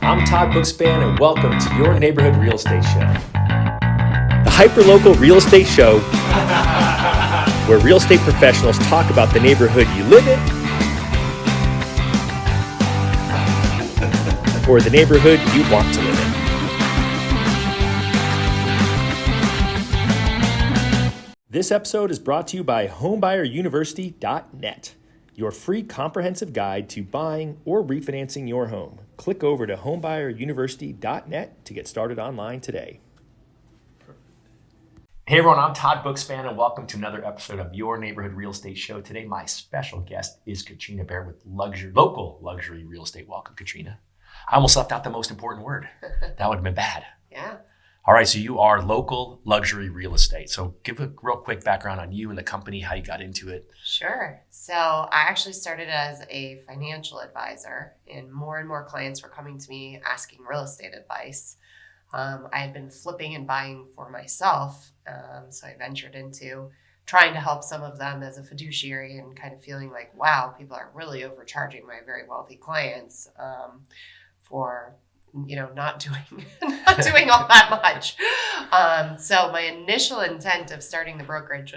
I'm Todd Bookspan, and welcome to your neighborhood real estate show. The hyperlocal real estate show where real estate professionals talk about the neighborhood you live in or the neighborhood you want to live in. This episode is brought to you by homebuyeruniversity.net, your free comprehensive guide to buying or refinancing your home. Click over to homebuyeruniversity.net to get started online today. Hey everyone, I'm Todd Bookspan and welcome to another episode of Your Neighborhood Real Estate Show. Today, my special guest is Katrina Barrett with local luxury real estate. Welcome, Katrina. I almost left out the most important word. That would have been bad. Yeah. All right, so you are local luxury real estate. So give a real quick background on you and the company, how you got into it. Sure. So I actually started as a financial advisor, and more clients were coming to me asking real estate advice. I had been flipping and buying for myself, so I ventured into trying to help some of them as a fiduciary and kind of feeling like, wow, people are really overcharging my very wealthy clients for not doing all that much. So my initial intent of starting the brokerage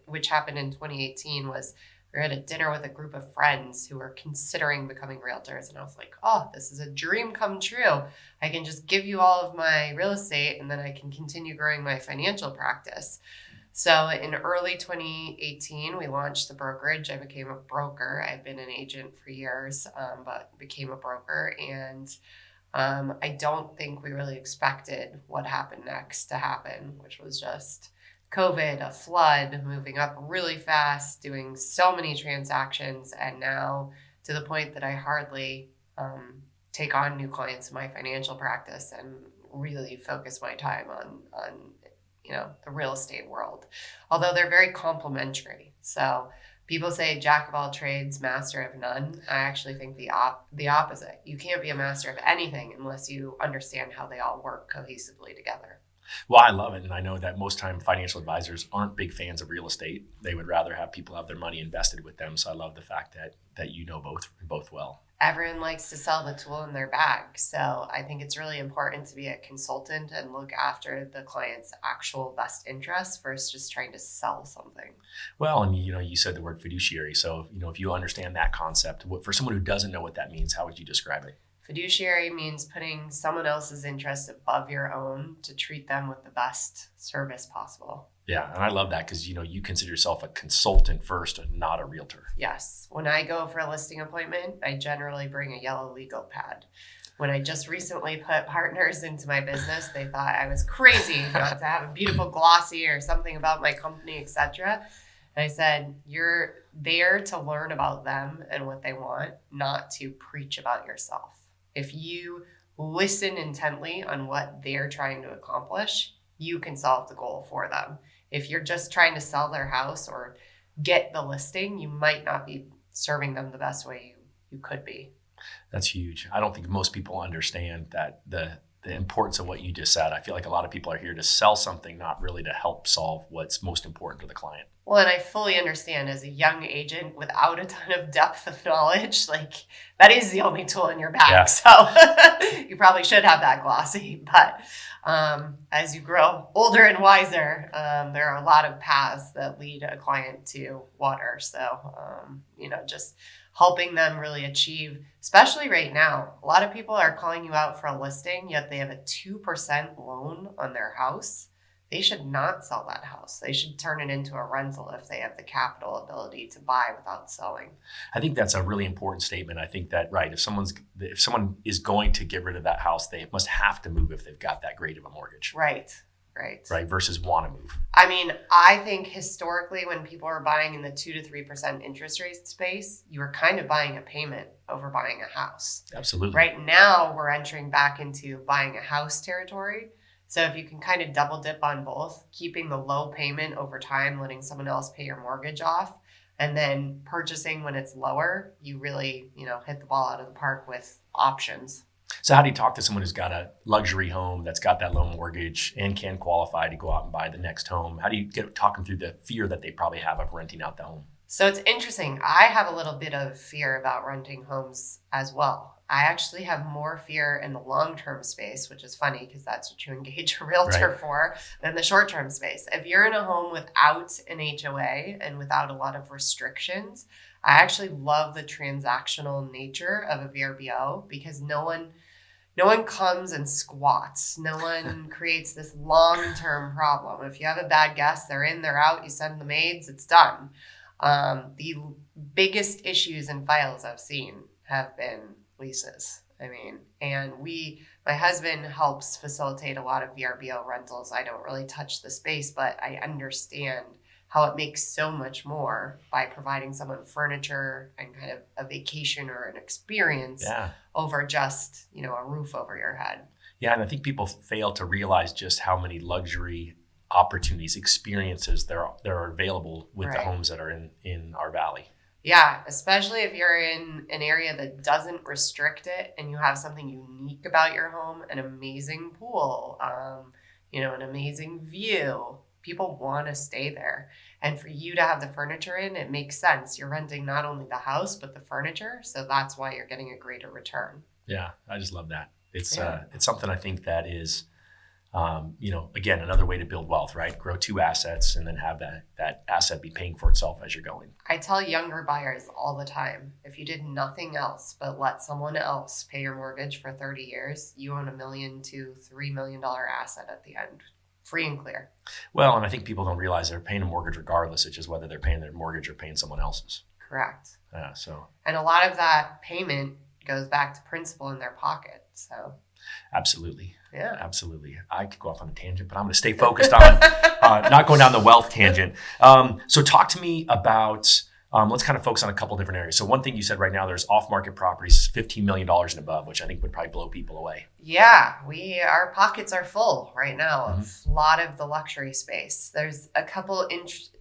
which happened in 2018 was we were at a dinner with a group of friends who were considering becoming realtors. And I was like, oh, this is a dream come true. I can just give you all of my real estate and then I can continue growing my financial practice. So in early 2018, we launched the brokerage. I became a broker. I'd been an agent for years, but became a broker. And I don't think we really expected what happened next to happen, which was just COVID, a flood, moving up really fast, doing so many transactions, and now to the point that I hardly take on new clients in my financial practice and really focus my time on the real estate world. Although they're very complementary. So people say jack of all trades, master of none. I actually think the opposite. You can't be a master of anything unless you understand how they all work cohesively together. Well, I love it. And I know that most time financial advisors aren't big fans of real estate. They would rather have people have their money invested with them. So I love the fact that you know both well. Everyone likes to sell the tool in their bag. So I think it's really important to be a consultant and look after the client's actual best interests versus just trying to sell something. Well, and you said the word fiduciary. So, if you understand that concept, for someone who doesn't know what that means, how would you describe it? Fiduciary means putting someone else's interest above your own to treat them with the best service possible. Yeah, and I love that because, you consider yourself a consultant first and not a realtor. Yes. When I go for a listing appointment, I generally bring a yellow legal pad. When I just recently put partners into my business, they thought I was crazy not to have a beautiful glossy or something about my company, etc. And I said, you're there to learn about them and what they want, not to preach about yourself. If you listen intently on what they're trying to accomplish, you can solve the goal for them. If you're just trying to sell their house or get the listing, you might not be serving them the best way you could be. That's huge. I don't think most people understand that the importance of what you just said. I feel like a lot of people are here to sell something, not really to help solve what's most important to the client. Well, and I fully understand as a young agent without a ton of depth of knowledge, that is the only tool in your bag. Yeah. So you probably should have that glossy. But as you grow older and wiser, there are a lot of paths that lead a client to water. So, just helping them really achieve, especially right now, a lot of people are calling you out for a listing, yet they have a 2% loan on their house. They should not sell that house. They should turn it into a rental if they have the capital ability to buy without selling. I think that's a really important statement. I think that, right, if someone is going to get rid of that house, they must have to move if they've got that great of a mortgage. Right. Right, versus want to move. I mean, I think historically when people are buying in the 2 to 3% interest rate space, you were kind of buying a payment over buying a house. Absolutely. Right now, we're entering back into buying a house territory. So if you can kind of double dip on both, keeping the low payment over time, letting someone else pay your mortgage off, and then purchasing when it's lower, you really, hit the ball out of the park with options. So how do you talk to someone who's got a luxury home that's got that low mortgage and can qualify to go out and buy the next home? How do you talk them through the fear that they probably have of renting out the home? So it's interesting. I have a little bit of fear about renting homes as well. I actually have more fear in the long-term space, which is funny because that's what you engage a realtor Right. for, than the short-term space. If you're in a home without an HOA and without a lot of restrictions, I actually love the transactional nature of a VRBO because no one comes and squats. No one creates this long-term problem. If you have a bad guest, they're in, they're out, you send the maids, it's done. The biggest issues and files I've seen have been leases. And my husband helps facilitate a lot of VRBO rentals. I don't really touch the space, but I understand how it makes so much more by providing someone furniture and kind of a vacation or an experience Yeah. over just, a roof over your head. Yeah. And I think people fail to realize just how many luxury opportunities, experiences there are available with the Right. homes that are in our valley. Yeah, especially if you're in an area that doesn't restrict it and you have something unique about your home, an amazing pool, an amazing view. People want to stay there. And for you to have the furniture in, it makes sense. You're renting not only the house, but the furniture. So that's why you're getting a greater return. Yeah. I just love that. It's Yeah. it's something I think that is, again, another way to build wealth, right? Grow two assets and then have that asset be paying for itself as you're going. I tell younger buyers all the time, if you did nothing else but let someone else pay your mortgage for 30 years, you own $1 million to $3 million asset at the end, free and clear. Well, and I think people don't realize they're paying a mortgage regardless. It's just whether they're paying their mortgage or paying someone else's. Correct. So And a lot of that payment goes back to principal in their pocket. So, absolutely. yeah. Absolutely. I could go off on a tangent, but I'm going to stay focused on not going down the wealth tangent. So talk to me about, let's kind of focus on a couple different areas. So one thing you said right now, there's off-market properties, $15 million and above, which I think would probably blow people away. Yeah, our pockets are full right now of a lot of the luxury space. There's a couple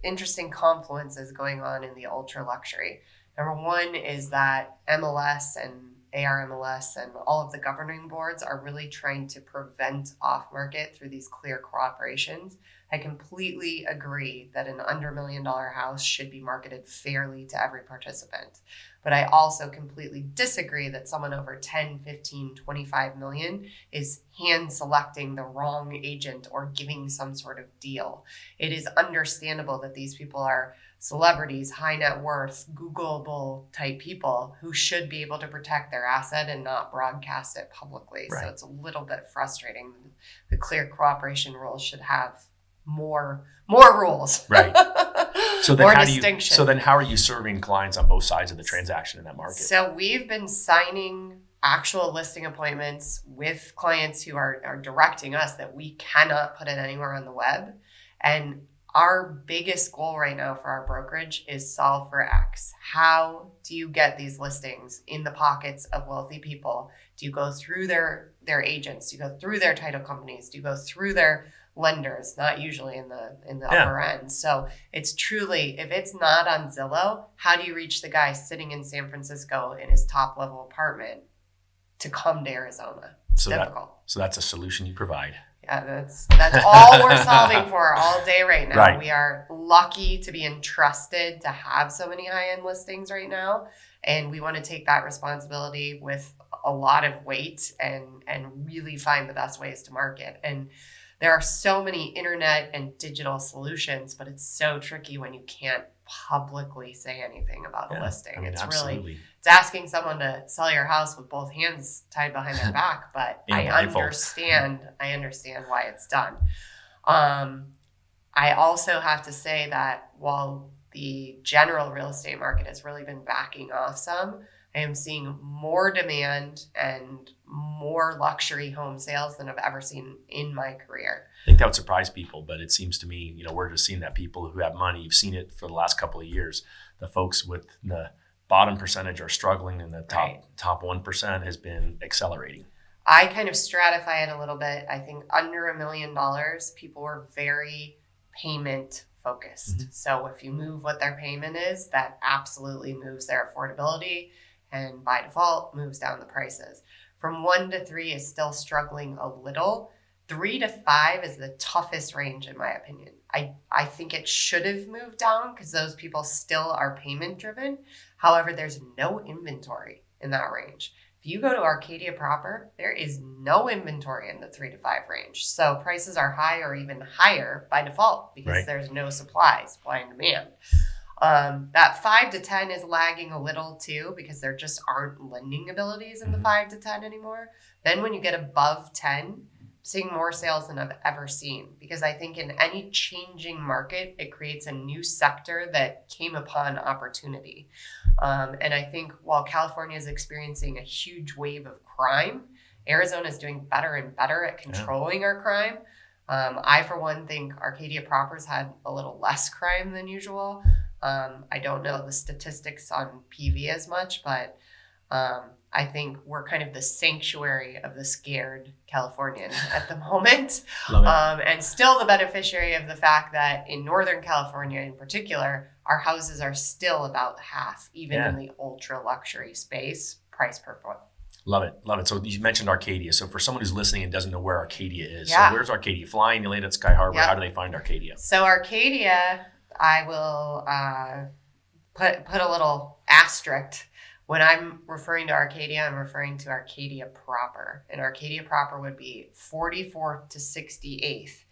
interesting confluences going on in the ultra luxury. Number one is that MLS and ARMLS and all of the governing boards are really trying to prevent off-market through these clear cooperations. I completely agree that an under $1 million house should be marketed fairly to every participant. But I also completely disagree that someone over 10, 15, 25 million is hand selecting the wrong agent or giving some sort of deal. It is understandable that these people are celebrities, high net worth, Googleable type people who should be able to protect their asset and not broadcast it publicly. Right. So it's a little bit frustrating. The clear cooperation rules should have more rules. Right. So then More how distinction. how are you serving clients on both sides of the transaction in that market? So we've been signing actual listing appointments with clients who are directing us that we cannot put it anywhere on the web. And our biggest goal right now for our brokerage is solve for X. How do you get these listings in the pockets of wealthy people? Do you go through their agents? Do you go through their title companies? Do you go through their lenders? Not usually in the upper end. So it's truly, if it's not on Zillow, how do you reach the guy sitting in San Francisco in his top level apartment to come to Arizona? It's difficult. So that's a solution you provide. Yeah, that's all we're solving for all day right now. Right. We are lucky to be entrusted to have so many high-end listings right now. And we want to take that responsibility with a lot of weight and really find the best ways to market. And there are so many internet and digital solutions, but it's so tricky when you can't publicly say anything about a listing. It's absolutely. really, it's asking someone to sell your house with both hands tied behind their back, but I understand why it's done. I also have to say that while the general real estate market has really been backing off some, I am seeing more demand and more luxury home sales than I've ever seen in my career. I think that would surprise people, but it seems to me, we're just seeing that people who have money, you've seen it for the last couple of years, the folks with the bottom percentage are struggling and the top 1% has been accelerating. I kind of stratify it a little bit. I think under $1 million, people were very payment focused. Mm-hmm. So if you move what their payment is, that absolutely moves their affordability and by default moves down the prices. From 1 to 3 is still struggling a little. 3 to 5 is the toughest range in my opinion. I think it should have moved down because those people still are payment driven. However, there's no inventory in that range. If you go to Arcadia Proper, there is no inventory in the 3 to 5 range. So prices are high or even higher by default because Right. there's no supply and demand. That 5 to 10 is lagging a little too because there just aren't lending abilities in the 5 to 10 anymore. Then when you get above 10, seeing more sales than I've ever seen because I think in any changing market, it creates a new sector that came upon opportunity. And I think while California is experiencing a huge wave of crime, Arizona is doing better and better at controlling our crime. I, for one, think Arcadia Proper's had a little less crime than usual. I don't know the statistics on PV as much, but I think we're kind of the sanctuary of the scared Californian at the moment. Love it. And still the beneficiary of the fact that in Northern California in particular, our houses are still about half, even in the ultra luxury space, price per foot. Love it. Love it. So you mentioned Arcadia. So for someone who's listening and doesn't know where Arcadia is, Yeah. so where's Arcadia? Flying, you land at Sky Harbor. Yep. How do they find Arcadia? So Arcadia, I will put a little asterisk. When I'm referring to Arcadia, I'm referring to Arcadia Proper. And Arcadia Proper would be 44th to 68th.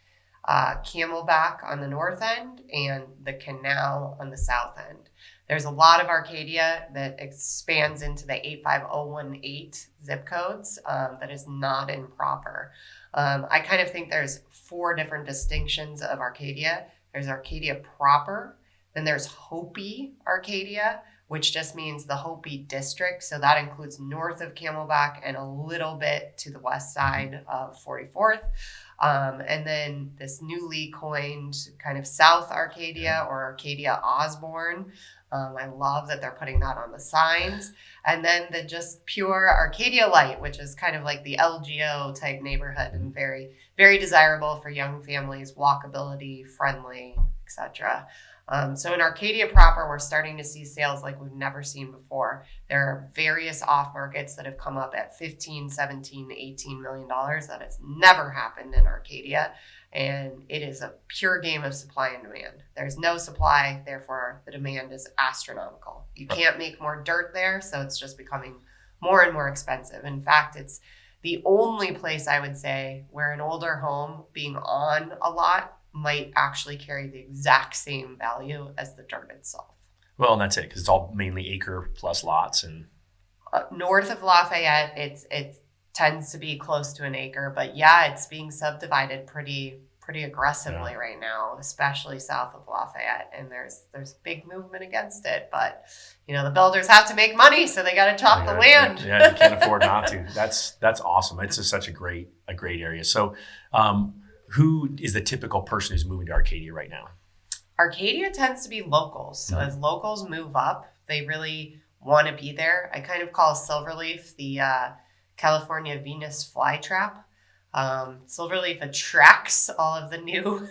Camelback on the north end and the canal on the south end. There's a lot of Arcadia that expands into the 85018 zip codes that is not in Proper. I kind of think there's 4 different distinctions of Arcadia. There's Arcadia Proper, then there's Hopi Arcadia, which just means the Hopi district. So that includes north of Camelback and a little bit to the west side of 44th. And then this newly coined kind of South Arcadia or Arcadia Osborne. I love that they're putting that on the signs. And then the just pure Arcadia Light, which is kind of like the LGO type neighborhood and very, very desirable for young families, walkability, friendly, etc. So in Arcadia Proper, we're starting to see sales like we've never seen before. There are various off markets that have come up at $15, $17, $18 million. That has never happened in Arcadia. And it is a pure game of supply and demand. There's no supply, therefore the demand is astronomical. You can't make more dirt there, so it's just becoming more and more expensive. In fact, it's the only place I would say where an older home being on a lot might actually carry the exact same value as the dirt itself. Well, and that's it, because it's all mainly acre plus lots. And north of Lafayette, it tends to be close to an acre, but yeah, it's being subdivided pretty aggressively right now, especially south of Lafayette. And there's big movement against it, but the builders have to make money, so they got to chop the land. Yeah, you can't afford not to. That's awesome. It's just such a great area. So, who is the typical person who's moving to Arcadia right now? Arcadia tends to be locals. So as locals move up, they really want to be there. I kind of call Silverleaf the California Venus flytrap. Silverleaf attracts all of the new.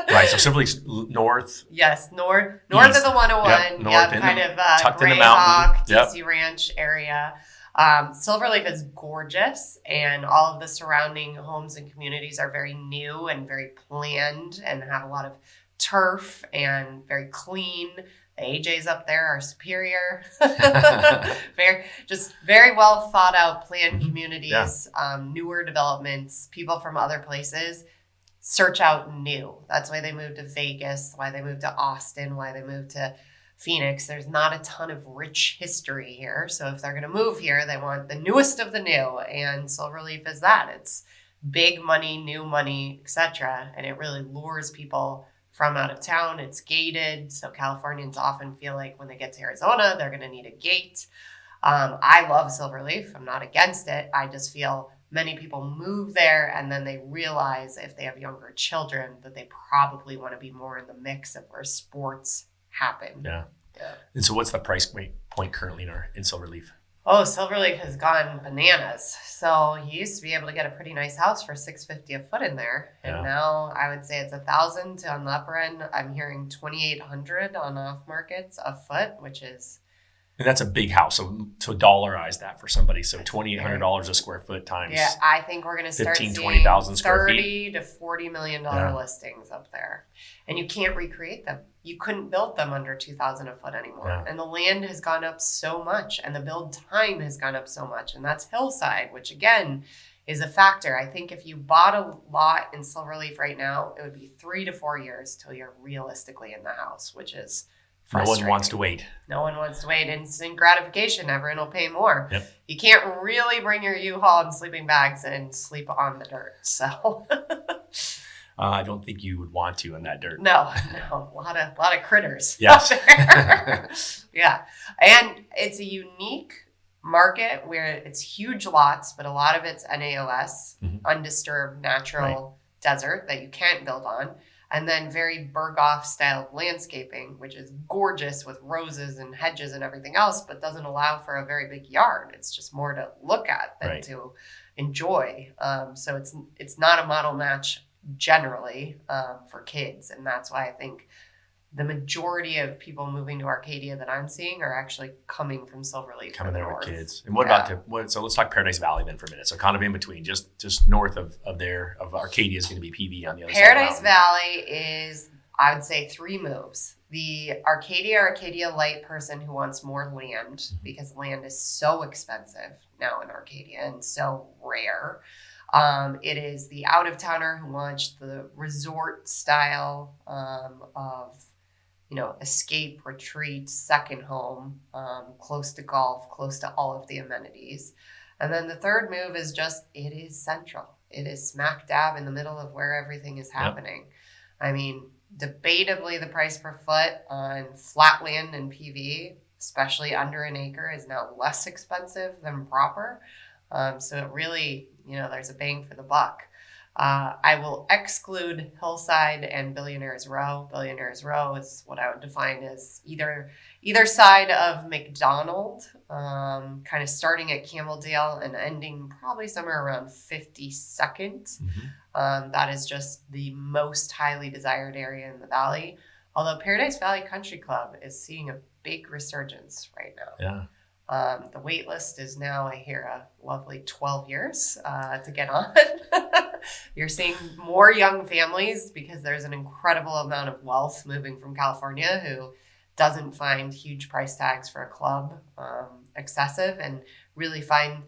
Right. So Silverleaf's north. Yes, north East. of the 101. Yep, north kind of tucked in the Greyhawk, mountain. DC Ranch area. Silverleaf is gorgeous, and all of the surrounding homes and communities are very new and very planned and have a lot of turf and very clean. The AJs up there are superior. very well thought out, planned communities, newer developments, people from other places search out new. That's why they moved to Vegas, why they moved to Austin, why they moved to Phoenix. There's not a ton of rich history here. So if they're going to move here, they want the newest of the new. And Silverleaf is that. It's big money, new money, etc. And it really lures people from out of town. It's gated. So Californians often feel like when they get to Arizona, they're going to need a gate. I love Silverleaf. I'm not against it. I just feel many people move there and then they realize if they have younger children that they probably want to be more in the mix of where sports happen. Yeah. And so what's the price point currently in Silverleaf? Oh, Silverleaf has gone bananas. So you used to be able to get a pretty nice house for $650 a foot in there. And now I would say it's $1,000 to on the upper end. I'm hearing $2,800 on off markets a foot, which is And that's a big house. So dollarize that for somebody. So $2,800 a square foot times. Yeah, I think we're going to start 15, seeing 20,000 square feet. $30 to $40 million listings up there. And you can't recreate them. You couldn't build them under $2,000 a foot anymore. Yeah. And the land has gone up so much and the build time has gone up so much. And that's hillside, which again is a factor. I think if you bought a lot in Silverleaf right now, it would be 3 to 4 years till you're realistically in the house, which is no one wants to wait. No one wants to wait. Instant gratification. Everyone will pay more. Yep. You can't really bring your U-Haul and sleeping bags and sleep on the dirt. So I don't think you would want to in that dirt. No, a lot of critters. Yes. Out there. Yeah, and it's a unique market where it's huge lots, but a lot of it's NAOS, undisturbed natural desert that you can't build on. And then very Berghoff style landscaping, which is gorgeous with roses and hedges and everything else, but doesn't allow for a very big yard. It's just more to look at than to enjoy. So it's not a model match generally for kids. And that's why I think the majority of people moving to Arcadia that I'm seeing are actually coming from Silverleaf. Coming there with kids. And what about so let's talk Paradise Valley then for a minute. So kind of in between, just north of Arcadia is going to be PV on the other side. Paradise Valley is, I would say, 3 moves. The Arcadia Light person who wants more land because land is so expensive now in Arcadia and so rare. It is the out-of-towner who wants the resort style of escape, retreat, second home, close to golf, close to all of the amenities. And then the third move is it is central. It is smack dab in the middle of where everything is happening. I mean, debatably the price per foot on flat land and PV, especially under an acre, is now less expensive than proper. So it really, there's a bang for the buck. I will exclude Hillside and Billionaire's Row. Billionaire's Row is what I would define as either side of McDonald, kind of starting at Campbelldale and ending probably somewhere around 52nd. That is just the most highly desired area in the valley. Although Paradise Valley Country Club is seeing a big resurgence right now. Yeah. The wait list is now, I hear, a lovely 12 years to get on. You're seeing more young families because there's an incredible amount of wealth moving from California who doesn't find huge price tags for a club excessive and really find,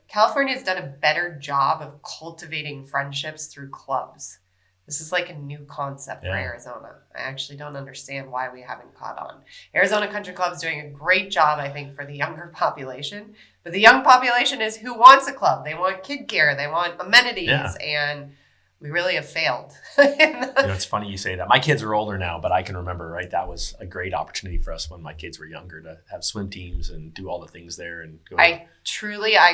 California's done a better job of cultivating friendships through clubs. This is like a new concept for Arizona. I actually don't understand why we haven't caught on. Arizona Country Club is doing a great job, I think, for the younger population. But the young population is who wants a club. They want kid care. They want amenities. And we really have failed. It's funny you say that. My kids are older now, but I can remember, that was a great opportunity for us when my kids were younger to have swim teams and do all the things there. And go. I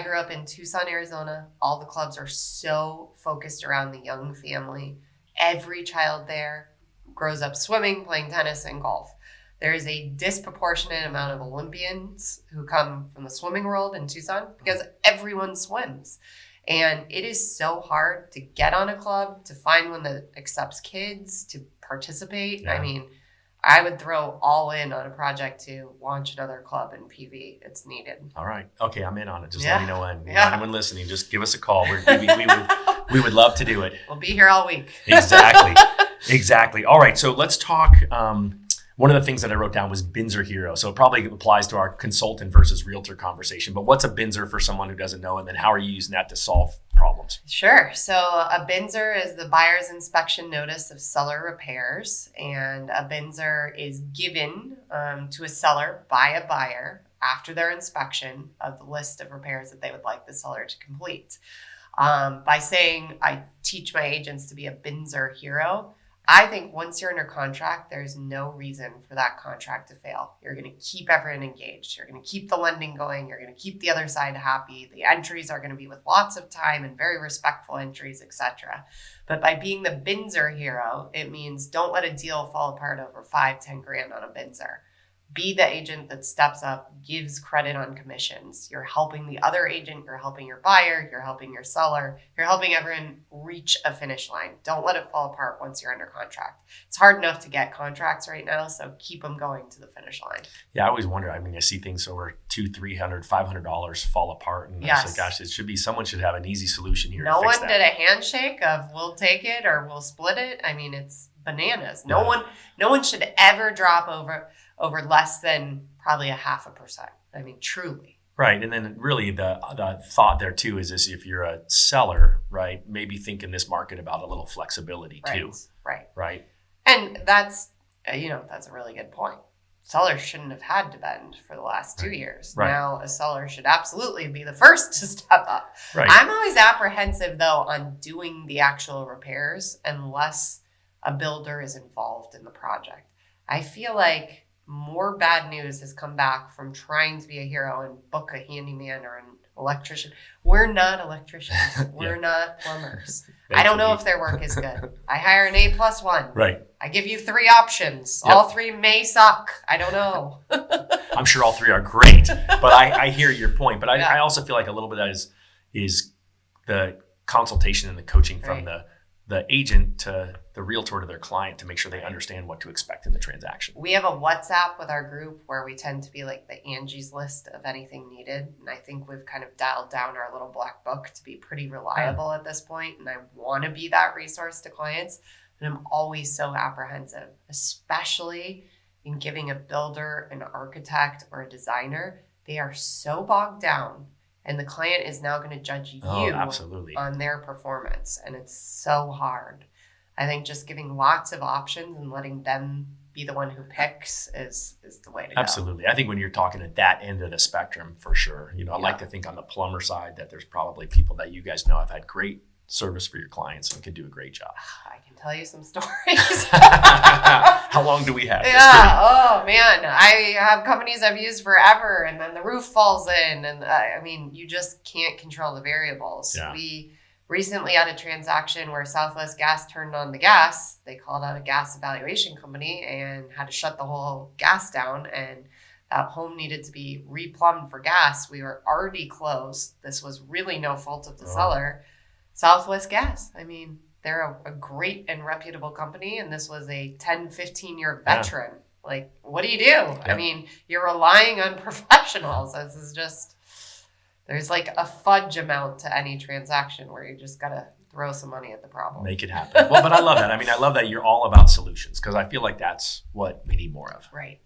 grew up in Tucson, Arizona. All the clubs are so focused around the young family. Every child there grows up swimming, playing tennis, and golf. There is a disproportionate amount of Olympians who come from the swimming world in Tucson because everyone swims. And it is so hard to get on a club, to find one that accepts kids, to participate. I mean, I would throw all in on a project to launch another club in PV. It's needed. All right. Okay, I'm in on it. Just let me know when. Anyone listening, just give us a call. We would love to do it. We'll be here all week. Exactly. All right, so let's talk. One of the things that I wrote down was BINSR hero. So it probably applies to our consultant versus realtor conversation. But what's a BINSR for someone who doesn't know? And then how are you using that to solve problems? Sure. So a BINSR is the buyer's inspection notice of seller repairs. And a BINSR is given to a seller by a buyer after their inspection of the list of repairs that they would like the seller to complete. By saying I teach my agents to be a BINSR hero, I think once you're under contract, there's no reason for that contract to fail. You're going to keep everyone engaged. You're going to keep the lending going. You're going to keep the other side happy. The entries are going to be with lots of time and very respectful entries, etc. But by being the BINSR hero, it means don't let a deal fall apart over $5-10 grand on a BINSR. be the agent that steps up, gives credit on commissions. You're helping the other agent, you're helping your buyer, you're helping your seller, you're helping everyone reach a finish line. Don't let it fall apart once you're under contract. It's hard enough to get contracts right now, so keep them going to the finish line. Yeah, I always wonder. I mean, I see things over $200, $300, $500 fall apart, and I say, gosh, someone should have an easy solution here. No one did a handshake of we'll take it or we'll split it. I mean, it's bananas. No one should ever drop over less than probably 0.5%. I mean, truly. Right. And then really the thought there too is if you're a seller, right, maybe think in this market about a little flexibility too. Right. And that's a really good point. Sellers shouldn't have had to bend for the last 2 years. Right. Now a seller should absolutely be the first to step up. Right. I'm always apprehensive though on doing the actual repairs unless a builder is involved in the project. I feel like more bad news has come back from trying to be a hero and book a handyman or an electrician. We're not electricians. We're not plumbers. I don't know if their work is good. I hire an A+1. Right. I give you 3 options. All 3 may suck. I don't know. I'm sure all 3 are great, but I hear your point. But I also feel like a little bit of that is the consultation and the coaching from the agent to the realtor to their client to make sure they understand what to expect in the transaction. We have a WhatsApp with our group where we tend to be like the Angie's list of anything needed. And I think we've kind of dialed down our little black book to be pretty reliable at this point. And I want to be that resource to clients. And I'm always so apprehensive, especially in giving a builder, an architect, or a designer. They are so bogged down. And the client is now going to judge you on their performance. And it's so hard. I think just giving lots of options and letting them be the one who picks is the way to go. Absolutely. I think when you're talking at that end of the spectrum, for sure. I like to think on the plumber side that there's probably people that you guys know have had great service for your clients and can do a great job. I can tell you some stories. How long do we have? Yeah. Oh man, I have companies I've used forever, and then the roof falls in, and I mean, you just can't control the variables. Yeah. We recently had a transaction where Southwest Gas turned on the gas. They called out a gas evaluation company and had to shut the whole gas down, and that home needed to be replumbed for gas. We were already closed. This was really no fault of the seller. Southwest Gas. I mean, they're a great and reputable company, and this was a 10, 15-year veteran. Like, what do you do? Yeah. I mean, you're relying on professionals. This is just, there's like a fudge amount to any transaction where you just got to throw some money at the problem. Make it happen. Well, but I love that. I mean, I love that you're all about solutions because I feel like that's what we need more of. Right.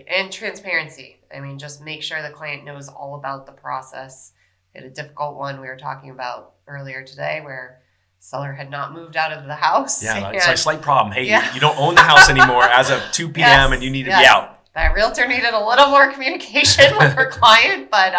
And transparency. I mean, just make sure the client knows all about the process. We had a difficult one we were talking about earlier today where seller had not moved out of the house. Yeah, it's a slight problem. Hey, you don't own the house anymore as of 2 p.m. and you need to be out. That realtor needed a little more communication with her client, but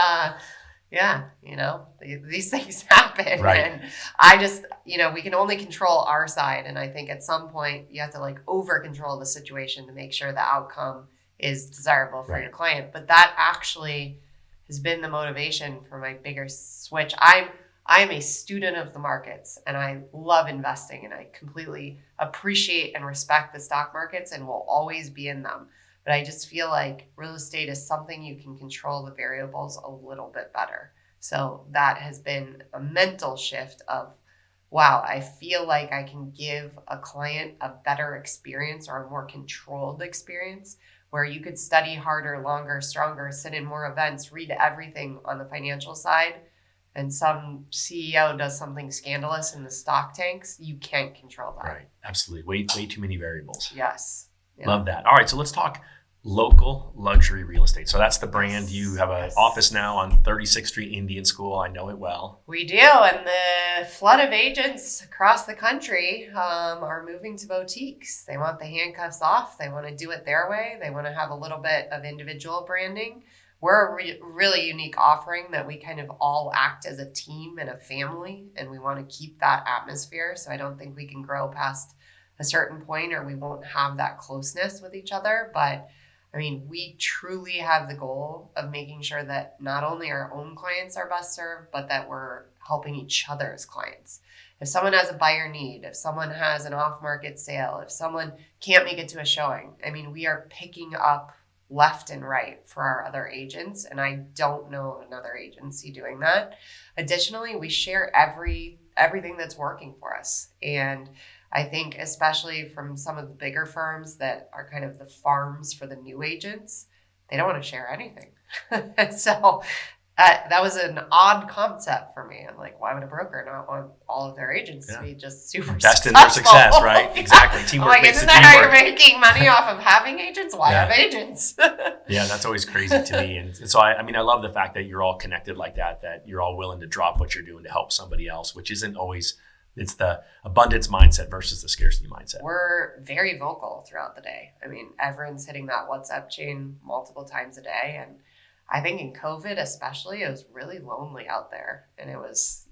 these things happen. Right. And I just, we can only control our side. And I think at some point you have to over control the situation to make sure the outcome is desirable for your client. But that actually has been the motivation for my bigger switch. I'm a student of the markets and I love investing and I completely appreciate and respect the stock markets and will always be in them. But I just feel like real estate is something you can control the variables a little bit better. So that has been a mental shift of, wow, I feel like I can give a client a better experience or a more controlled experience where you could study harder, longer, stronger, sit in more events, read everything on the financial side, and some CEO does something scandalous in the stock tanks, you can't control that. Right. Absolutely. Way too many variables. Yes. Yeah. Love that. All right. So let's talk local luxury real estate. So that's the brand. You have an office now on 36th Street Indian School. I know it well. We do. And the flood of agents across the country are moving to boutiques. They want the handcuffs off. They want to do it their way. They want to have a little bit of individual branding. We're a really unique offering that we kind of all act as a team and a family, and we want to keep that atmosphere. So I don't think we can grow past a certain point or we won't have that closeness with each other. But I mean, we truly have the goal of making sure that not only our own clients are best served, but that we're helping each other's clients. If someone has a buyer need, if someone has an off-market sale, if someone can't make it to a showing, I mean, we are picking up left and right for our other agents. And I don't know of another agency doing that. Additionally, we share everything that's working for us. And I think especially from some of the bigger firms that are kind of the farms for the new agents, they don't want to share anything. And so that was an odd concept for me. I'm like, why would a broker not want all of their agents to be just super invest successful? In their success, right? Exactly. Teamwork like, makes isn't the that how dream you're work. making money off of having agents? Why have agents? Yeah, that's always crazy to me. And so, I love the fact that you're all connected like that you're all willing to drop what you're doing to help somebody else, which isn't always, it's the abundance mindset versus the scarcity mindset. We're very vocal throughout the day. I mean, everyone's hitting that WhatsApp chain multiple times a day. And I think in COVID especially, it was really lonely out there. And it was,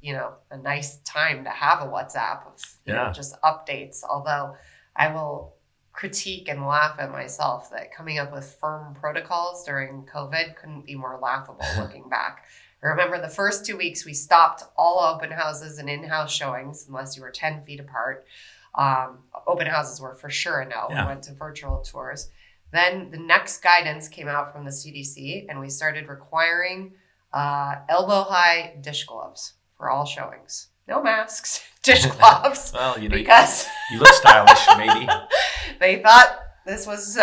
a nice time to have a WhatsApp of just updates. Although I will critique and laugh at myself that coming up with firm protocols during COVID couldn't be more laughable looking back. I remember the first 2 weeks we stopped all open houses and in-house showings unless you were 10 feet apart. Open houses were for sure a no. Yeah. We went to virtual tours. Then the next guidance came out from the CDC, and we started requiring elbow-high dish gloves for all showings. No masks, dish gloves. Well, because you look stylish, maybe. They thought this was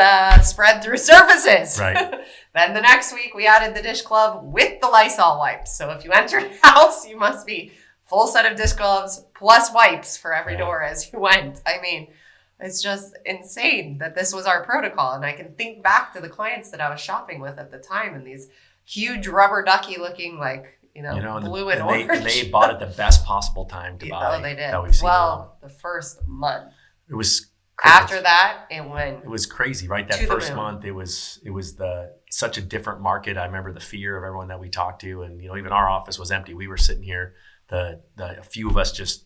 spread through surfaces. Right. Then the next week, we added the dish glove with the Lysol wipes. So if you enter the house, you must be full set of dish gloves plus wipes for every door as you went. I mean, it's just insane that this was our protocol. And I can think back to the clients that I was shopping with at the time and these huge rubber ducky looking blue and orange. And they bought it the best possible time to buy. Oh, they did. That we've seen. The first month. It was crazy. After that, it was crazy, right? That first month, it was such a different market. I remember the fear of everyone that we talked to, and even our office was empty. We were sitting here. A few of us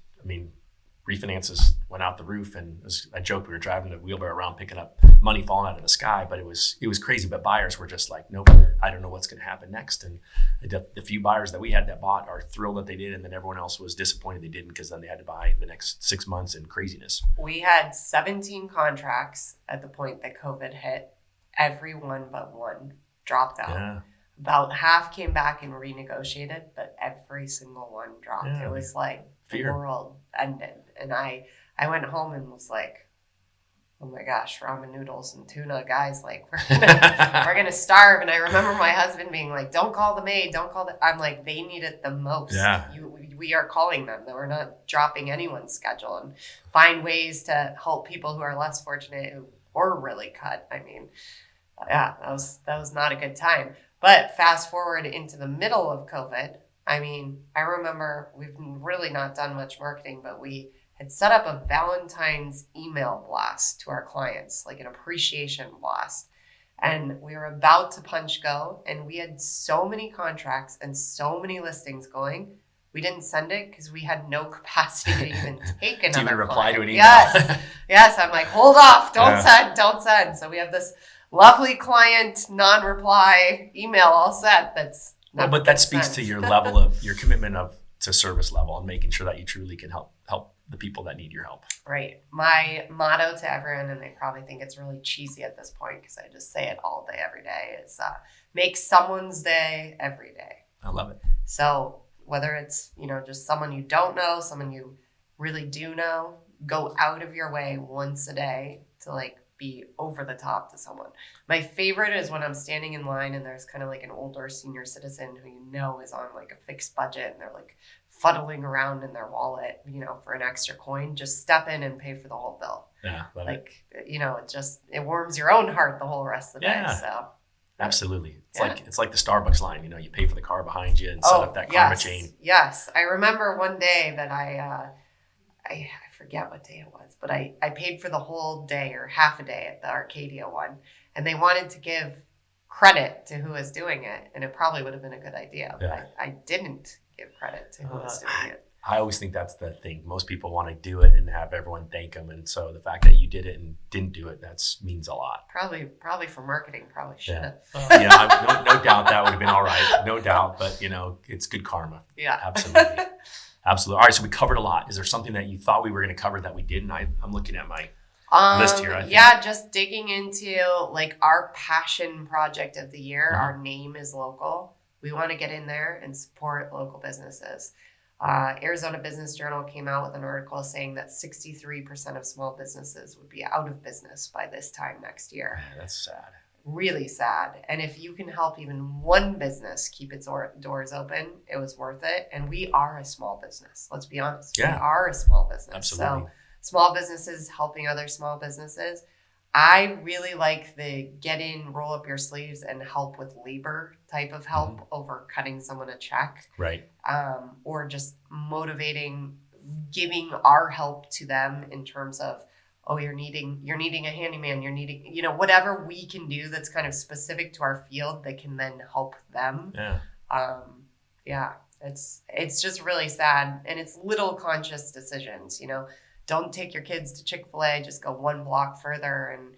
refinances went out the roof, and I joked we were driving the wheelbarrow around picking up money falling out of the sky, but it was crazy. But buyers were just like, nope, I don't know what's going to happen next. And the few buyers that we had that bought are thrilled that they did, and then everyone else was disappointed they didn't because then they had to buy the next 6 months in craziness. We had 17 contracts at the point that COVID hit. Everyone but one dropped out. Yeah. About half came back and renegotiated, but every single one dropped. Yeah, it was like fear. The world ended. And I went home and was like, oh my gosh, ramen noodles and tuna, guys, like we're gonna starve. And I remember my husband being like, don't call the maid, I'm like, they need it the most. Yeah. We are calling them. We're not dropping anyone's schedule, and find ways to help people who are less fortunate or really cut. I mean, yeah, that was not a good time. But fast forward into the middle of COVID, I remember we've really not done much marketing, but we had set up a Valentine's email blast to our clients, like an appreciation blast. And we were about to punch go, and we had so many contracts and so many listings going. We didn't send it because we had no capacity to even take another even reply to an email. Yes. I'm like, hold off, don't send. So we have this lovely client non-reply email all set. But that speaks to your level of your commitment to service level and making sure that you truly can help the people that need your help. Right. My motto to everyone, and they probably think it's really cheesy at this point because I just say it all day, every day, is make someone's day every day. I love it. So whether it's, just someone you don't know, someone you really do know, go out of your way once a day to be over the top to someone. My favorite is when I'm standing in line and there's kind of like an older senior citizen who is on a fixed budget and they're fuddling around in their wallet, for an extra coin. Just step in and pay for the whole bill. Yeah. It warms your own heart the whole rest of the day. So absolutely. It's like the Starbucks line, you pay for the car behind you and set up that karma chain. Yes. I remember one day that I forget what day it was, but I paid for the whole day or half a day at the Arcadia one, and they wanted to give credit to who was doing it, and it probably would have been a good idea, but I didn't give credit to who was doing it. I always think that's the thing. Most people want to do it and have everyone thank them, and so the fact that you did it and didn't do it, means a lot. Probably for marketing, probably should have. No doubt that would have been all right, no doubt, but it's good karma. Yeah, absolutely. All right, so we covered a lot. Is there something that you thought we were going to cover that we didn't? I'm looking at my list here, I think. Yeah, just digging into like our passion project of the year. Mhm. Our name is local. We want to get in there and support local businesses. Arizona Business Journal came out with an article saying that 63% of small businesses would be out of business by this time next year. Man, that's sad. Really sad. And if you can help even one business keep its doors open, it was worth it. And we are a small business. Let's be honest. Yeah. We are a small business. Absolutely. So small businesses helping other small businesses. I really like the get in, roll up your sleeves and help with labor type of help over cutting someone a check. Right. Or just motivating, giving our help to them in terms of, oh, you're needing a handyman, you're needing, whatever we can do that's kind of specific to our field that can then help them. Yeah. It's just really sad. And it's little conscious decisions, don't take your kids to Chick-fil-A, just go one block further and,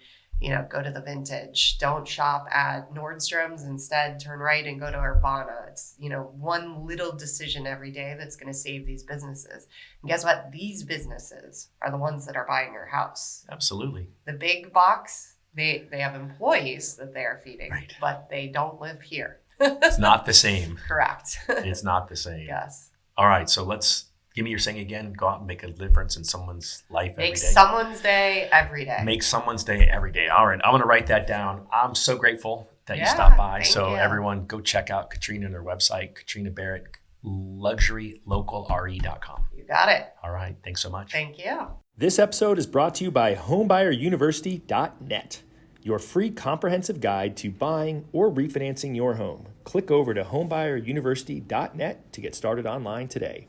go to the Vintage. Don't shop at Nordstrom's, instead turn right and go to Urbana. It's, one little decision every day that's going to save these businesses. And guess what? These businesses are the ones that are buying your house. Absolutely. The big box, they have employees that they are feeding, Right. but they don't live here. It's not the same. Correct. It's not the same. Yes. All right. So give me your saying again. Go out and make a difference in someone's life every day. Make someone's day every day. Make someone's day every day. All right. I'm going to write that down. I'm so grateful that you Yeah, stopped by. thank So you. everyone go check out Katrina and her website, Katrina Barrett, luxurylocalre.com. You got it. All right. Thanks so much. Thank you. This episode is brought to you by homebuyeruniversity.net, your free comprehensive guide to buying or refinancing your home. Click over to homebuyeruniversity.net to get started online today.